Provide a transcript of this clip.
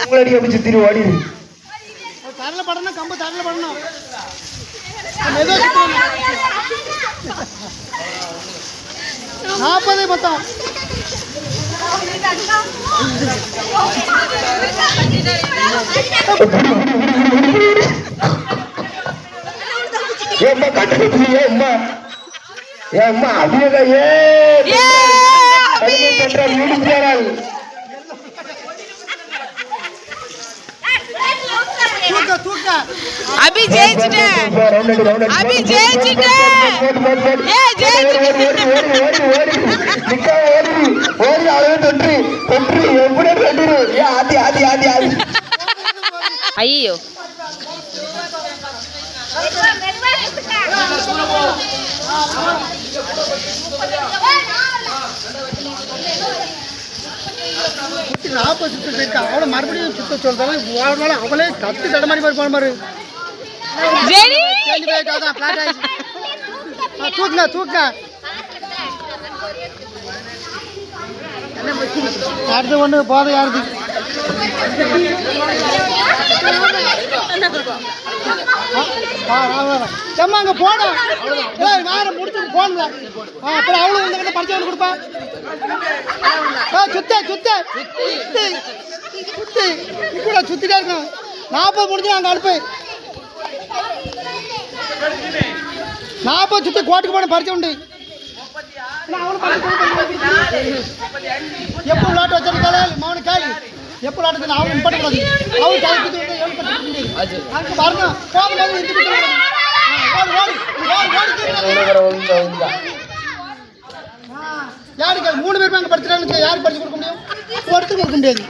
உங்களடி அப்படி சுத்திரி ஓடிடு. தரல படணும் கம்பு தரல படணும். நாற்பது மொத்தம். ஏம்மா கட்டணம் ஏம்மா ஏம்மா அதிக अभी ஜெயிச்சிட்டே अभी ஜெயிச்சிட்டே ஏ ஜெயிச்சிட்டே ஓடி அளவு தொற்று தொற்று எப்படி கண்டிரு ஏ ஆதி ஆதி ஆதி ஆதி ஐயோ அவளை மறுபடியும் சுத்த சொல்றாங்க அவளே கத்து தடமாறி மாதிரி போன மாதிரி தூக்குங்க தூக்குங்க அடுத்து ஒண்ணு போத யாருது ஏம்மா அங்க போனா வேற முடிச்சு போன்ல அப்புறம் அவளும் இந்த கிட்ட பரிச்சை கொடுப்பா சுத்த சுத்த சுத்தி சுத்தி கூட சுத்திட்டே இருக்கணும் 40 முடிஞ்சு அங்க அனுப்பு 40 சுத்தி கோட்டுக்கு போன பரிச்சை உண்டு எப்போ விளையாட்டு வச்சிருக்காளே மௌன காலி எப்போ விளையாட்டு அவன் பட்டுக்கூடாது அவன் கழிப்பிட்டு அங்கே வரணும் போகும்போது யாருக்கு 3 பேருமே அங்கே படிச்சுட்டாங்க யாருக்கு படிச்சு கொடுக்க முடியும் ஒருத்தர் கொடுக்க முடியாது